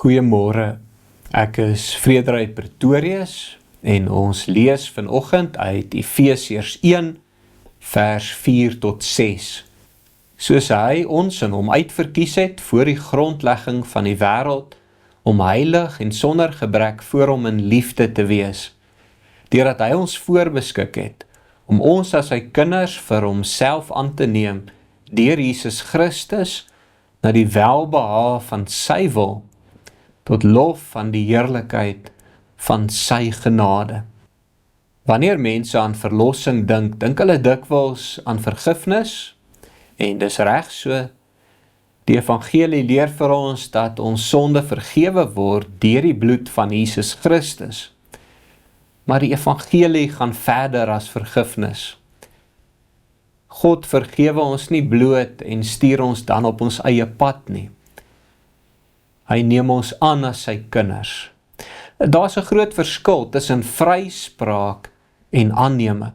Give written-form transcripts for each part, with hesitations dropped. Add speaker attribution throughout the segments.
Speaker 1: Goeiemôre, ek is Frederik Pretorius en ons lees vanoggend uit Efesiërs 1 vers 4 tot 6. Soos hy ons in hom uitverkies het voor die grondlegging van die wêreld, om heilig en sonder gebrek voor hom in liefde te wees, deurdat hy ons voorbeskik het, om ons as sy kinders vir homself aan te neem, deur Jesus Christus, na die welbehae van sy wil, tot lof van die heerlikheid van sy genade. Wanneer mense aan verlossing dink hulle dikwels aan vergifnis, en dis reg so. Die evangelie leer vir ons dat ons sonde vergewe word deur die bloed van Jesus Christus. Maar die evangelie gaan verder as vergifnis. God vergewe ons nie bloot en stuur ons dan op ons eie pad nie. Hy neem ons aan as sy kinders. Daar's 'n groot verskil tussen vryspraak en aanneming.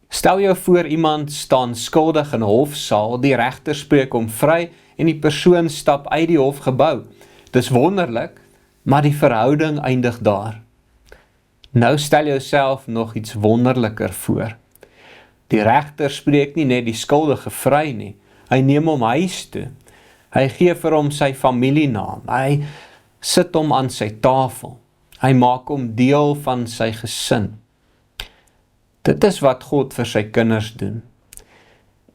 Speaker 1: Stel jou voor iemand staan skuldig in 'n hofsaal, die regter spreek hom vry en die persoon stap uit die hofgebou. Dis wonderlik, maar die verhouding eindig daar. Nou stel jouself nog iets wonderliker voor. Die regter spreek nie net die skuldige vry nie, hy neem hom huis toe. Hy gee vir hom sy familienaam, hy sit hom aan sy tafel, hy maak hom deel van sy gesin. Dit is wat God vir sy kinders doen.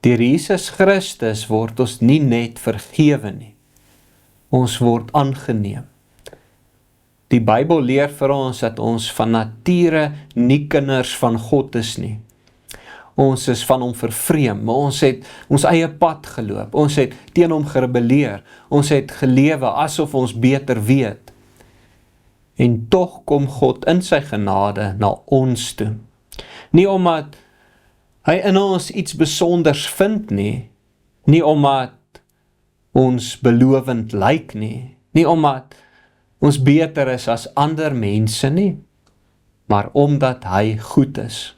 Speaker 1: Deur Jesus Christus word ons nie net vergewe nie, ons word aangeneem. Die Bybel leer vir ons dat ons van nature nie kinders van God is nie. Ons is van hom vervreem, ons het ons eie pad geloop, ons het teen hom gerebelleer, ons het gelewe asof ons beter weet. En tog kom God in sy genade na ons toe. Nie omdat hy in ons iets besonders vind nie, nie omdat ons belovend lyk nie, nie omdat ons beter is as ander mense nie, maar omdat hy goed is.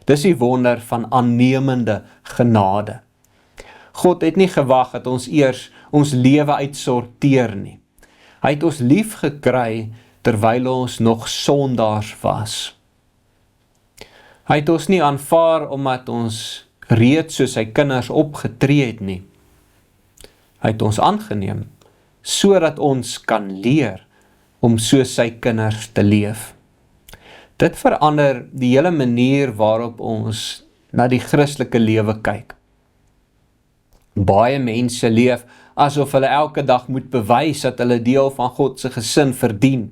Speaker 1: Dis die wonder van aannemende genade. God het nie gewag dat ons eers ons lewe uitsorteer nie. Hy het ons lief gekry terwyl ons nog sondaars was. Hy het ons nie aanvaar omdat ons reeds soos sy kinders opgetree het nie. Hy het ons aangeneem sodat ons kan leer om soos sy kinders te leef. Dit verander die hele manier waarop ons na die Christelike lewe kyk. Baie mense leef asof hulle elke dag moet bewys dat hulle deel van God se gesin verdien.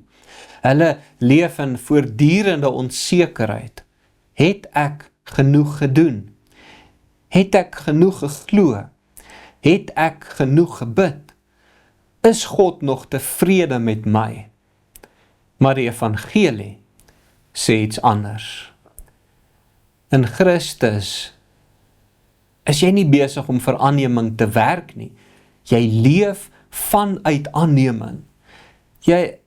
Speaker 1: Hulle leef in voortdurende onsekerheid. Het ek genoeg gedoen? Het ek genoeg geglo? Het ek genoeg gebid? Is God nog tevrede met my? Maar die evangelie sê iets anders. In Christus is jy nie besig om vir aanneming te werk nie. Jy leef vanuit aanneming. Jy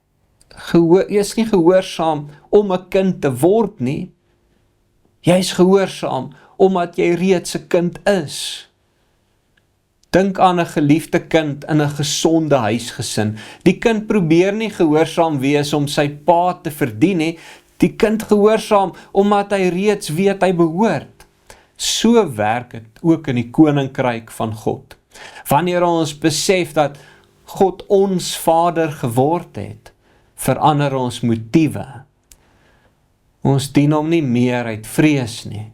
Speaker 1: is nie gehoorsaam om 'n kind te word nie. Jy is gehoorsaam omdat jy reeds 'n kind is. Dink aan 'n geliefde kind in 'n gesonde huisgesin. Die kind probeer nie gehoorsaam wees om sy pa te verdien nie. Die kind gehoorsaam omdat hy reeds weet hy behoort. So werk dit ook in die koninkryk van God. Wanneer ons besef dat God ons Vader geword het, verander ons motiewe. Ons dien hom nie meer uit vrees nie.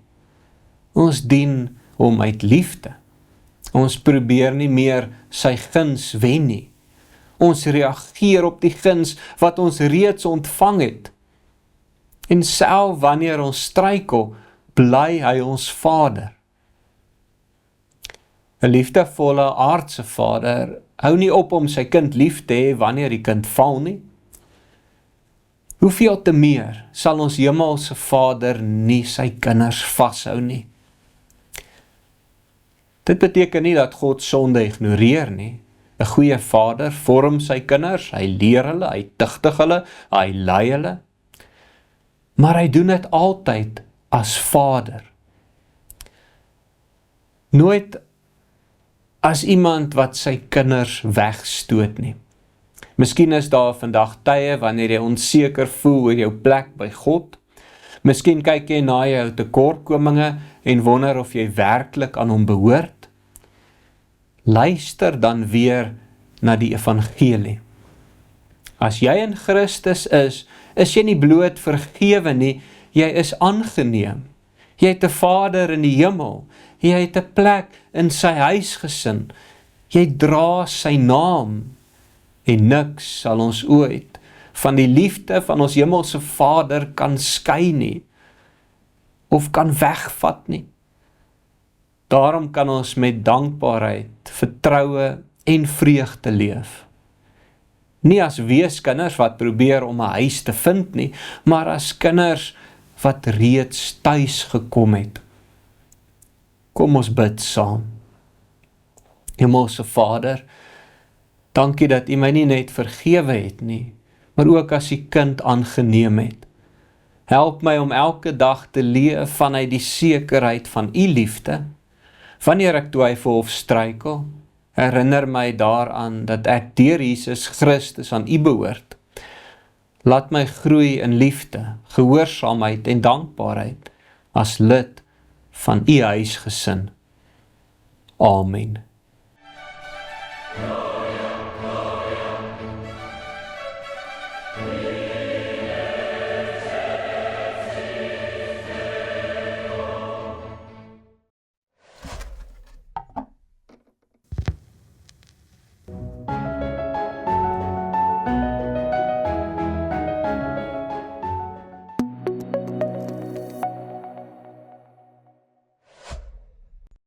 Speaker 1: Ons dien hom uit liefde. Ons probeer nie meer sy guns wen nie. Ons reageer op die guns wat ons reeds ontvang het. En self wanneer ons struikel, bly hy ons Vader. 'n Liefdevolle aardse Vader hou nie op om sy kind lief te hê wanneer die kind val nie. Hoeveel te meer sal ons hemelse Vader nie sy kinders vashou nie. Dit beteken nie dat God sonde ignoreer nie. 'n Goeie Vader vorm sy kinders, hy leer hulle, hy tugtig hulle, hy lei hulle. Maar hy doen dit altyd as Vader. Nooit as iemand wat sy kinders wegstoot nie. Miskien is daar vandag tye wanneer jy onseker voel oor jou plek by God. Miskien kyk jy na jou tekortkominge en wonder of jy werklik aan hom behoort. Luister dan weer na die evangelie. As jy in Christus is jy nie bloot vergewe nie, jy is aangeneem. Jy het 'n Vader in die hemel, jy het 'n plek in sy huisgesin, jy dra sy naam, en niks sal ons ooit van die liefde van ons hemelse Vader kan skei nie, of kan wegvat nie. Daarom kan ons met dankbaarheid, vertroue en vreugde leef. Nie as weeskinders wat probeer om 'n huis te vind nie, maar as kinders wat reeds tuis gekom het. Kom ons bid saam. Hemelse Vader, dankie dat U my nie net vergewe het nie, maar ook as U kind aangeneem het. Help my om elke dag te leef vanuit die sekerheid van U liefde. Wanneer ek twyfel of struikel, herinner my daaraan dat ek deur Jesus Christus aan U behoort. Laat my groei in liefde, gehoorsaamheid en dankbaarheid as lid van U huisgesin. Amen.